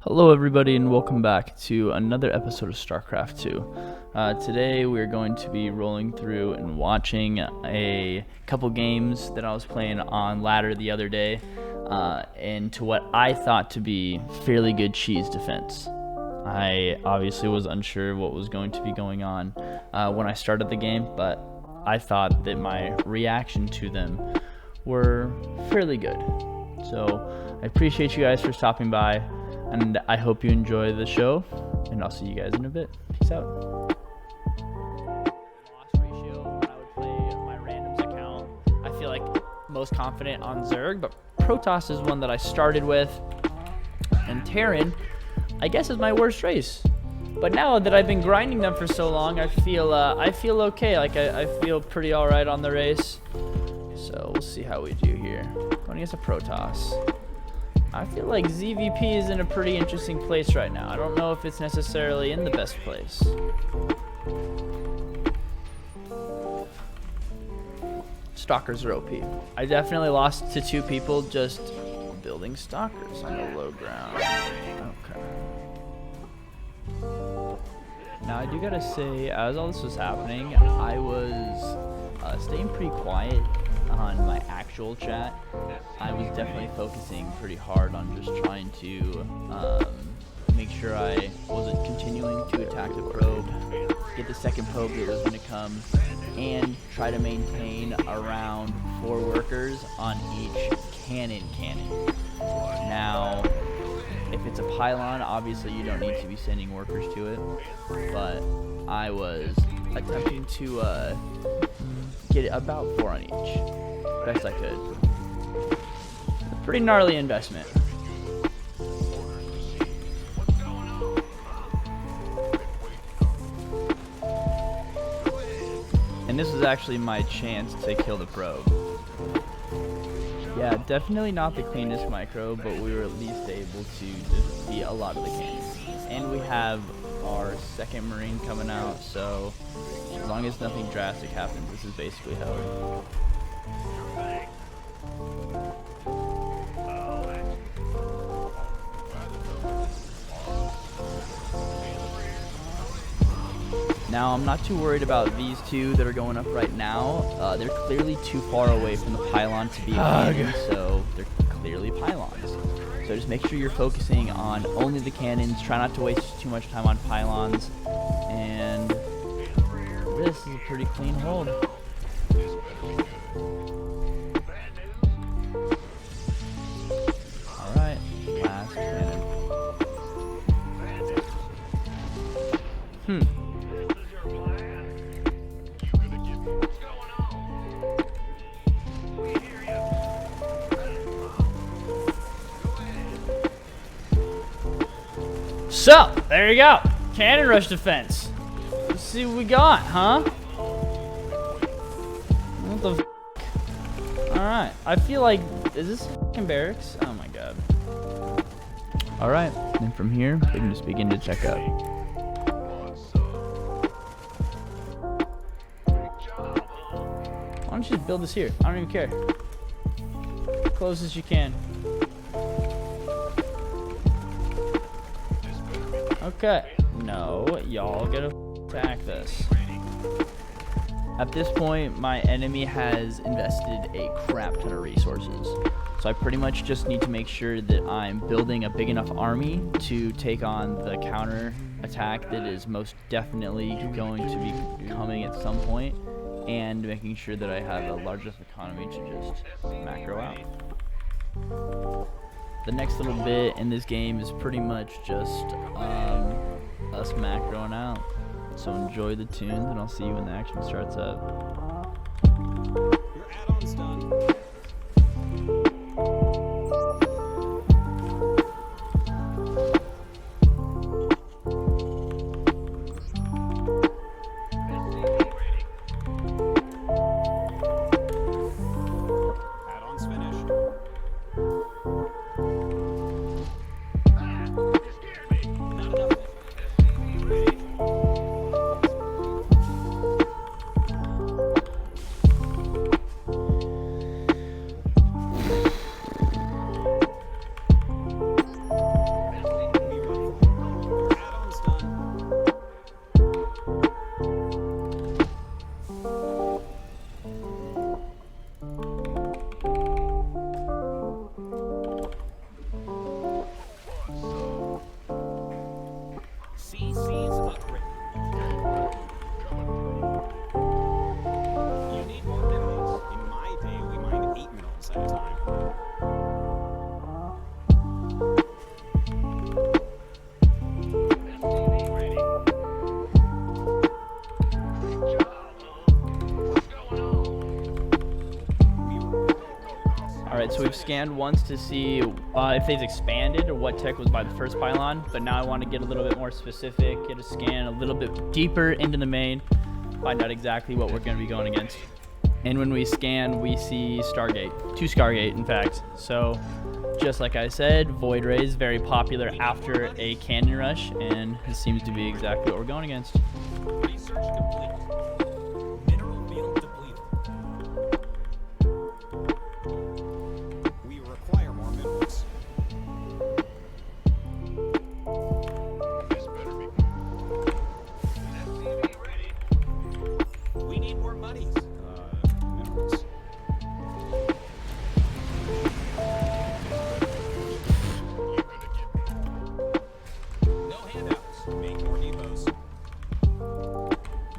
Hello everybody and welcome back to another episode of Starcraft 2. Today we're going to be rolling through and watching a couple games that I was playing on ladder the other day into what I thought to be fairly good cheese defense. I obviously was unsure what was going to be going on when I started the game, but I thought that my reaction to them were fairly good. So I appreciate you guys for stopping by. And I hope you enjoy the show, and I'll see you guys in a bit. Peace out. Loss ratio, when I would play my randoms account, I feel like most confident on Zerg, but Protoss is one that I started with, and Terran, I guess, is my worst race. But now that I've been grinding them for so long, I feel okay. Like I feel pretty all right on the race. So we'll see how we do here. Going against a Protoss. I feel like ZVP is in a pretty interesting place right now. I don't know if it's necessarily in the best place. Stalkers are OP. I definitely lost to two people just building stalkers on the low ground. Okay. Now I do gotta say, as all this was happening, I was staying pretty quiet on my actual chat. I was definitely focusing pretty hard on just trying to make sure I wasn't continuing to attack the probe, get the second probe that was going to come, and try to maintain around 4 workers on each cannon. Now, if it's a pylon, obviously you don't need to be sending workers to it, but I was attempting to get about 4 on each. Best I could. Pretty gnarly investment. And this was actually my chance to kill the probe. Yeah, definitely not the cleanest micro, but we were at least able to defeat a lot of the cannons. And we have our second Marine coming out, so as long as nothing drastic happens, this is basically how it. Now, I'm not too worried about these two that are going up right now. They're clearly too far away from the pylon to be a cannon, so they're clearly pylons. So just make sure you're focusing on only the cannons. Try not to waste too much time on pylons. And this is a pretty clean hold. Alright, last cannon. So, there you go. Cannon rush defense. Let's see what we got, huh? What the f? Alright. I feel like, is this fucking barracks? Oh my god. Alright. And from here, we can just begin to check out. Why don't you just build this here? I don't even care. Close as you can. Okay. No, y'all gotta attack this. At this point, my enemy has invested a crap ton of resources. So I pretty much just need to make sure that I'm building a big enough army to take on the counter attack that is most definitely going to be coming at some point, and making sure that I have a large enough economy to just macro out. The next little bit in this game is pretty much just us macroing out. So enjoy the tunes, and I'll see you when the action starts up. Your add-on's done. Add-on's finished. Not enough. scanned once to see if they've expanded or what tech was by the first pylon, but now I want to get a little bit more specific, get a scan a little bit deeper into the main, find out exactly what we're going to be going against. And when we scan, we see Stargate, 2 Stargate in fact. So just like I said, Void Ray is very popular after a canyon rush, and it seems to be exactly what we're going against. Research complete. Mineral field depleted. We require more minerals. This better be. SCV ready. We need more monies. Minerals. No handouts. Make more depots.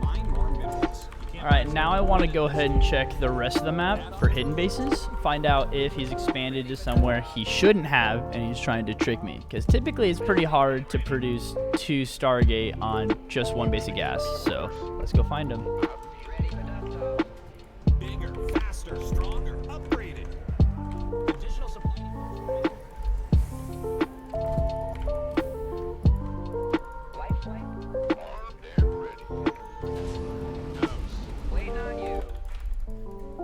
Mine more minerals. You can't Alright, now I want to go ahead and check the rest of the map for hidden bases, find out if he's expanded to somewhere he shouldn't have and he's trying to trick me. Because typically it's pretty hard to produce 2 Stargate on just 1 base of gas, so let's go find him. bigger, faster, stronger, upgraded. Additional supply. Armed and ready. Waiting on you.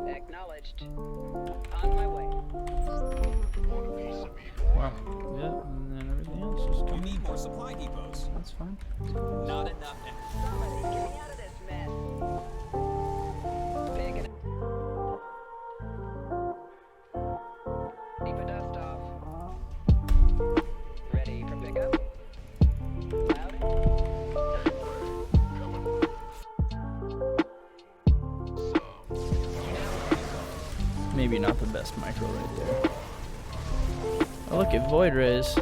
Acknowledged. On my way. Want a piece of me, boy? Wow. Yep, and then everything else just We coming. need more supply depots. That's fine. Not enough now. Somebody get me out of this mess. Big enough. Ready for dust off. Ready for pickup. Loud. Maybe not the best micro right there. Oh, look at Void Rays.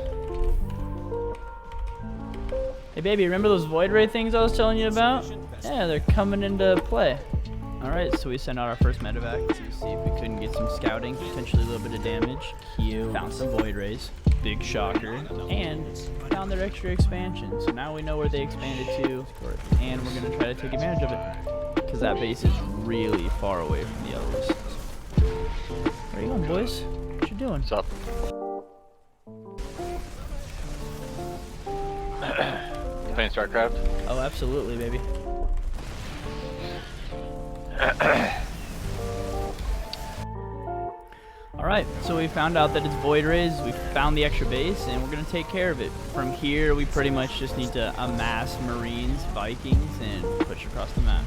Hey baby, remember those Void Ray things I was telling you about? Yeah, they're coming into play. Alright, so we sent out our first medevac to see if we couldn't get some scouting, potentially a little bit of damage. Q, found some Void Rays, big shocker, and found their extra expansion. So now we know where they expanded to, and we're gonna try to take advantage of it. Because that base is really far away from the others. Where you going, boys? What you doing? What's up? Playing Starcraft? Oh, absolutely, baby. Alright, so we found out that it's Void Rays, we found the extra base, and we're going to take care of it. From here, we pretty much just need to amass Marines, Vikings, and push across the map.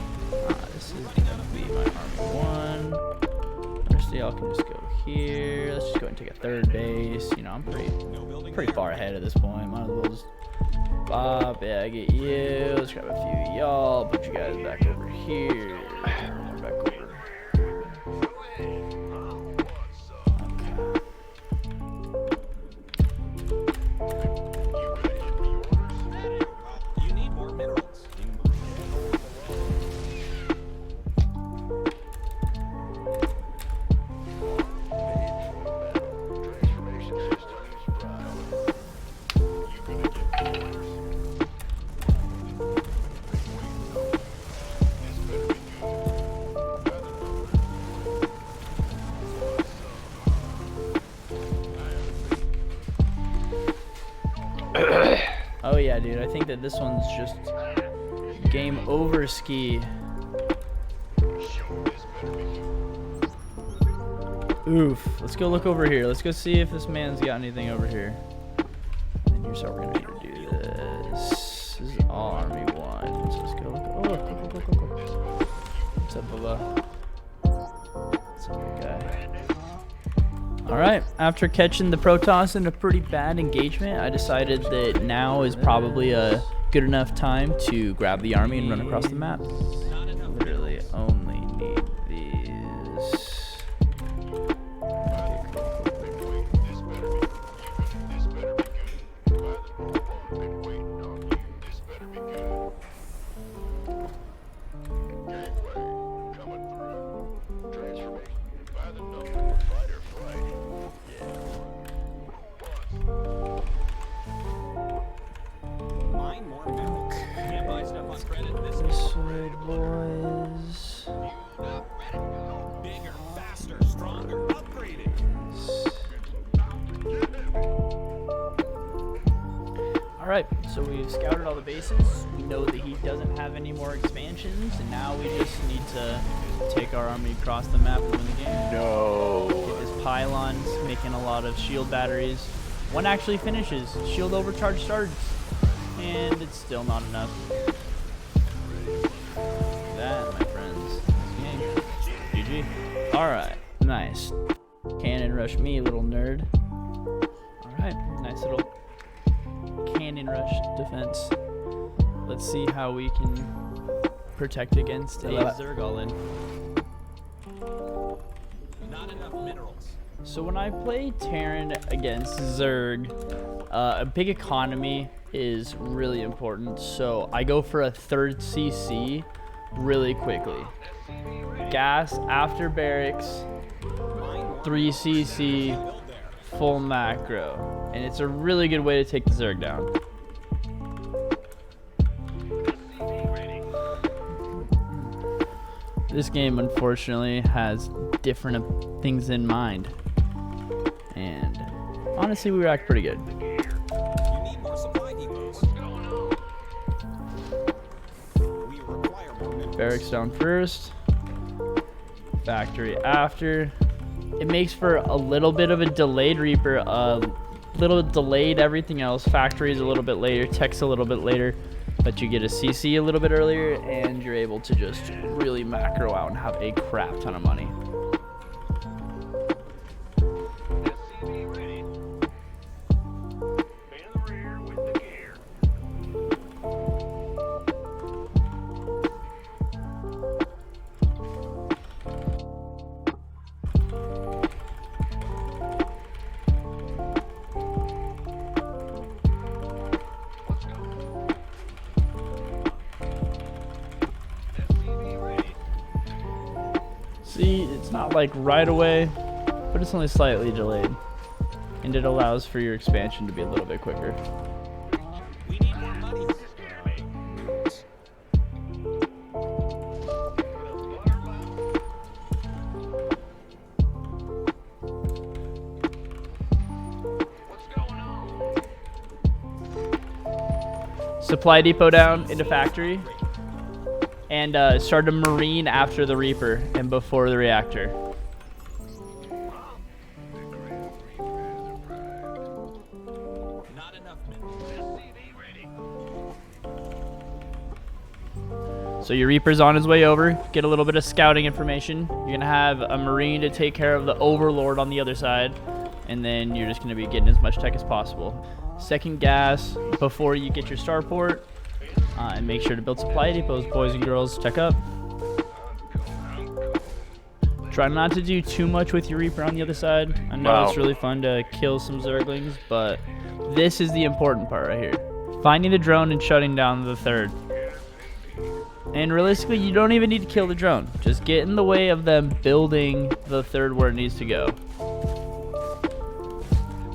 This is going to be my Army 1. The rest of y'all can just go here. Let's just go ahead and take a 3rd base. You know, I'm pretty far ahead at this point. Might as well just Bob, yeah, I get you. Let's grab a few of y'all. Put you guys back over here. Back over. You need more minerals. Transformation systems prime. You gonna get orders? This better be good. By the numbers. Oh yeah, dude. I think that this one's just game over ski. Show this better be good. Oof. Let's go look over here. Let's go see if this man's got anything over here. And here's how we're gonna need to do this. This is all Army 1. So let's go look. Oh, look, look. What's up, Bubba? What's up, big guy? Alright, after catching the Protoss in a pretty bad engagement, I decided that now is probably a good enough time to grab the army and run across the map. Not enough. Literally only need these. Okay, cool. This better be good. This better be good. By the numbers. Been waiting on you. This better be good. Gateway coming through. Transformation. By the number. Fighter flight. Mine more minerals. Can't buy stuff on credit. This This way, boys. Alright, so we've scouted all the bases. We know that he doesn't have any more expansions, and now we just need to take our army across the map and win the game. No. Get his pylons, making a lot of shield batteries. One actually finishes. Shield overcharge starts, and it's still not enough. That, my friends, is the game. GG. Alright, nice. Cannon rush me, little nerd. Alright, nice little cannon rush defense. Let's see how we can protect against a Zerg all-in. Not enough minerals. So when I play Terran against Zerg, a big economy is really important. So I go for a third CC really quickly. Gas after barracks, 3 CC, full macro. And it's a really good way to take the Zerg down. This game, unfortunately, has different things in mind. And honestly, we react pretty good. You need more supply depots. We require more minerals. Barracks down first. Factory after. It makes for a little bit of a delayed Reaper. Little delayed everything else. Factory is a little bit later. Tech's a little bit later. But you get a CC a little bit earlier, and you're able to just really macro out and have a crap ton of money. SCV ready. In the rear with the gear. Let's go. SCV ready. See, it's not like right away, but it's only slightly delayed. And it allows for your expansion to be a little bit quicker. We need more money. What's going on? Supply depot down into factory. And start a marine after the Reaper and before the reactor. Not enough minerals. SCV ready. So your Reaper's on his way over. Get a little bit of scouting information. You're going to have a marine to take care of the Overlord on the other side. And then you're just going to be getting as much tech as possible. Second gas before you get your starport. And make sure to build supply depots, boys and girls. Check up. Try not to do too much with your Reaper on the other side. I know Wow. it's really fun to kill some Zerglings, but this is the important part right here. Finding the drone and shutting down the third. And realistically, you don't even need to kill the drone. Just get in the way of them building the third where it needs to go.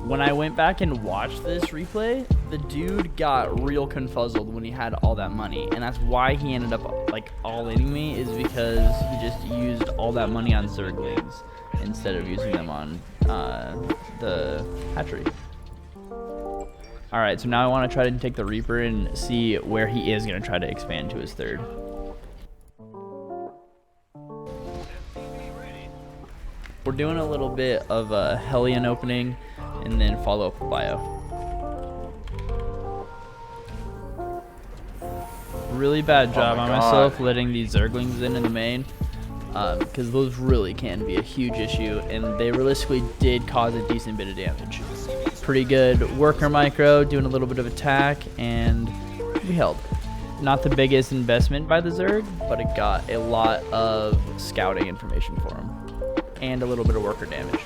When I went back and watched this replay, the dude got real confuzzled when he had all that money. And that's why he ended up like all-inning me, is because he just used all that money on Zerglings instead of using them on the hatchery. Alright, so now I want to try to take the Reaper and see where he is going to try to expand to his third. We're doing a little bit of a Hellion opening and then follow up with bio. Really bad job my on God. myself letting these Zerglings in the main, because those really can be a huge issue, and they realistically did cause a decent bit of damage. Pretty good worker micro, doing a little bit of attack, and we held. Not the biggest investment by the Zerg, but it got a lot of scouting information for him, and a little bit of worker damage.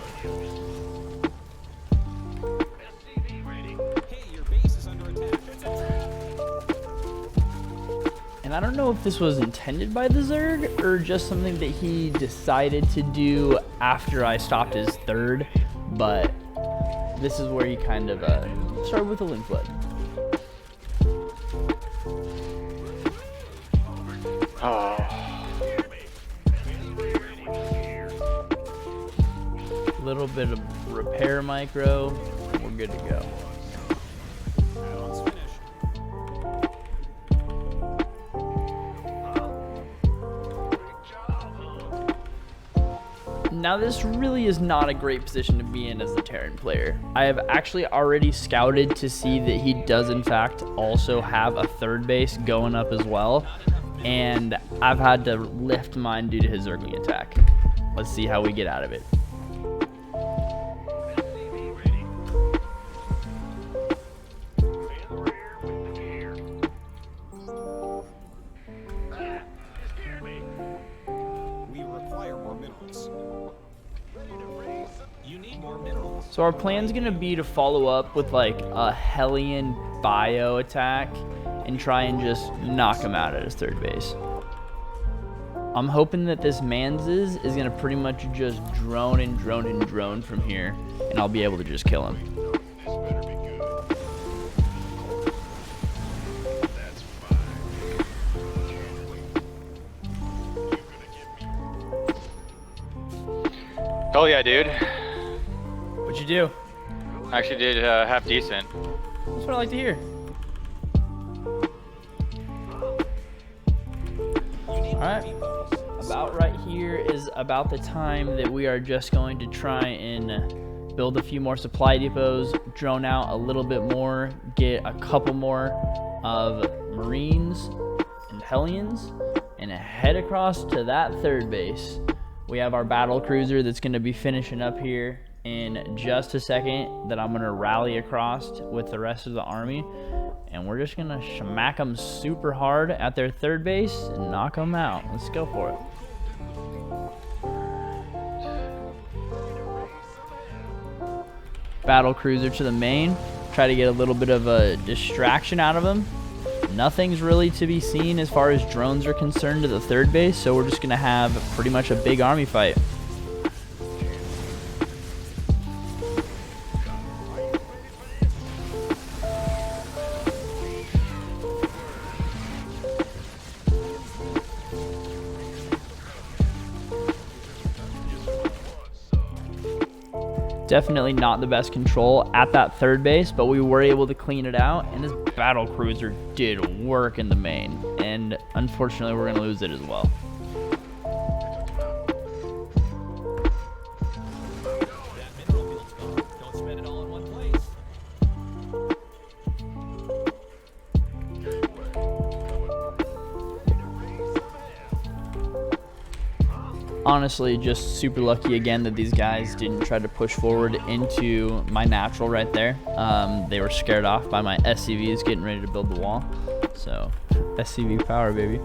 SCV ready. Hey, your base is under attack. And I don't know if this was intended by the Zerg or just something that he decided to do after I stopped his third, but this is where he kind of started with a link flood. Oh. Little bit of repair micro, we're good to go. Add-ons finished. Now this really is not a great position to be in as the Terran player. I have actually already scouted to see that he does in fact also have a third base going up as well. And I've had to lift mine due to his Zergling attack. Let's see how we get out of it. So our plan's gonna be to follow up with like a Hellion bio attack and try and just knock him out at his third base. I'm hoping that this Manz's is gonna pretty much just drone and drone and drone from here, and I'll be able to just kill him. Oh yeah, dude. What'd you do? I actually did half decent. That's what I like to hear. Alright. About right here is about the time that we are just going to try and build a few more supply depots, drone out a little bit more, get a couple more of Marines and Hellions, and head across to that third base. We have our battle cruiser that's going to be finishing up here in just a second, that I'm going to rally across with the rest of the army, and we're just going to smack them super hard at their third base and knock them out. Let's go for it. Battle cruiser to the main, try to get a little bit of a distraction out of them. Nothing's really to be seen as far as drones are concerned to the third base, so we're just going to have pretty much a big army fight. Definitely not the best control at that third base, but we were able to clean it out, and this battle cruiser did work in the main, and unfortunately we're going to lose it as well. Honestly, just super lucky again that these guys didn't try to push forward into my natural right there. They were scared off by my SCVs getting ready to build the wall. So, SCV power, baby.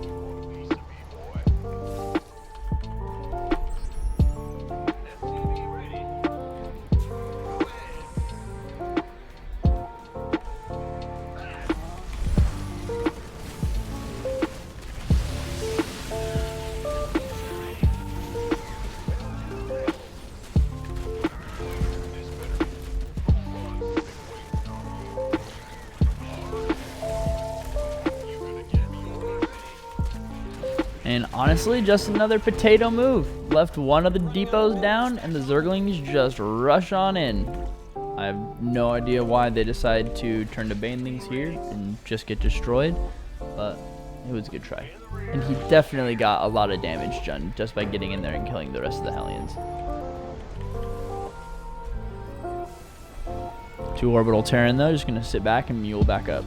And honestly, just another potato move. Left one of the depots down, and the Zerglings just rush on in. I have no idea why they decided to turn to Banelings here and just get destroyed, but it was a good try. And he definitely got a lot of damage done just by getting in there and killing the rest of the Hellions. 2 orbital Terran though, just gonna sit back and mule back up.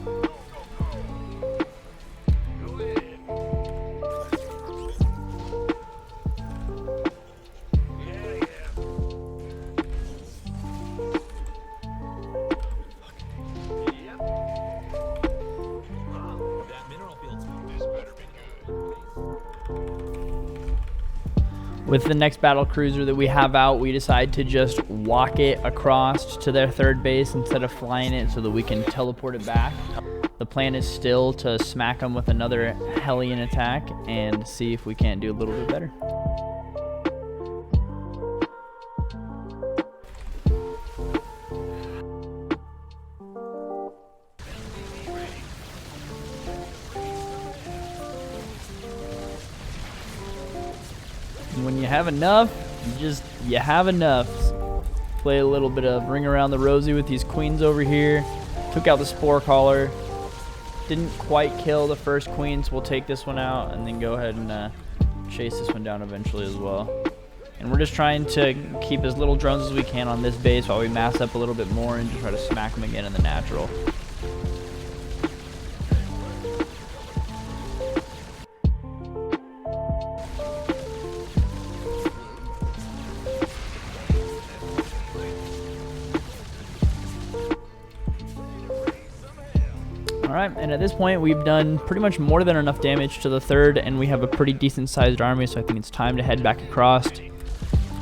With the next battle cruiser that we have out, we decide to just walk it across to their third base instead of flying it so that we can teleport it back. The plan is still to smack them with another Hellion attack and see if we can't do a little bit better. When you have enough, you have enough. Play a little bit of ring around the rosy with these queens over here. Took out the spore collar. Didn't quite kill the first queen, so we'll take this one out and then go ahead and chase this one down eventually as well. And we're just trying to keep as little drones as we can on this base while we mass up a little bit more and just try to smack them again in the natural. Alright, and at this point we've done pretty much more than enough damage to the third, and we have a pretty decent sized army, so I think it's time to head back across.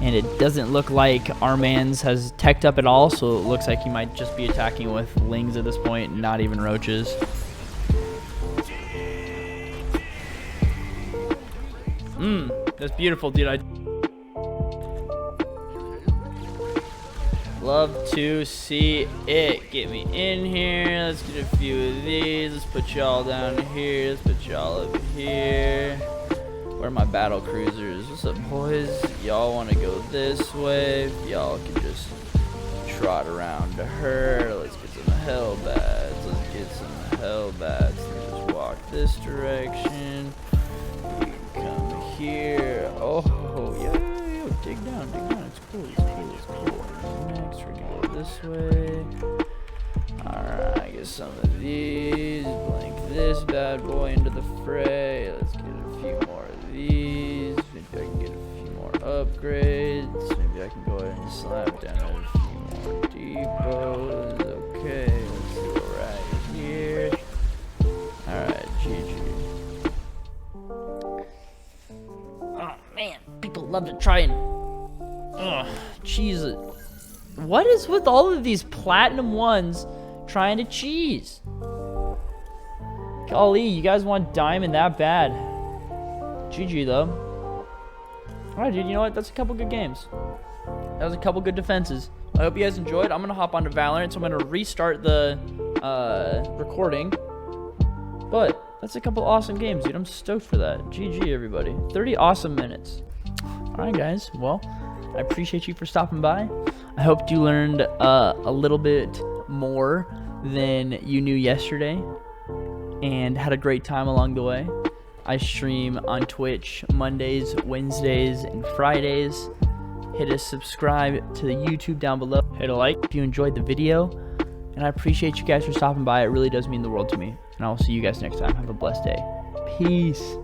And it doesn't look like our man's has teched up at all, so it looks like he might just be attacking with lings at this point, not even roaches. That's beautiful, dude. I love to see it. Get me in here. Let's get a few of these. Let's put y'all down here. Let's put y'all over here. Where are my battle cruisers? What's up, boys? Y'all want to go this way? Y'all can just trot around to her. Let's get some hellbats. Let's get some hellbats. Let's just walk this direction. You can come here. Oh, yeah. Dig down. It's cool. Next, we're gonna go this way. Alright, get some of these. Blink this bad boy into the fray. Let's get a few more of these. Maybe I can get a few more upgrades. Maybe I can go ahead and slap down a few more depots. Okay, let's go right here. Alright, GG. Oh man, people love to try and cheese it. What is with all of these platinum ones trying to cheese? Golly, you guys want diamond that bad. GG though. Alright, dude, you know what? That's a couple good games. That was a couple good defenses. I hope you guys enjoyed. I'm gonna hop onto Valorant, so I'm gonna restart the recording. But that's a couple awesome games, dude. I'm stoked for that. GG, everybody. 30 awesome minutes. Alright, guys. Well, I appreciate you for stopping by. I hope you learned a little bit more than you knew yesterday and had a great time along the way. I stream on Twitch Mondays, Wednesdays, and Fridays. Hit a subscribe to the YouTube down below. Hit a like if you enjoyed the video. And I appreciate you guys for stopping by. It really does mean the world to me. And I will see you guys next time. Have a blessed day. Peace.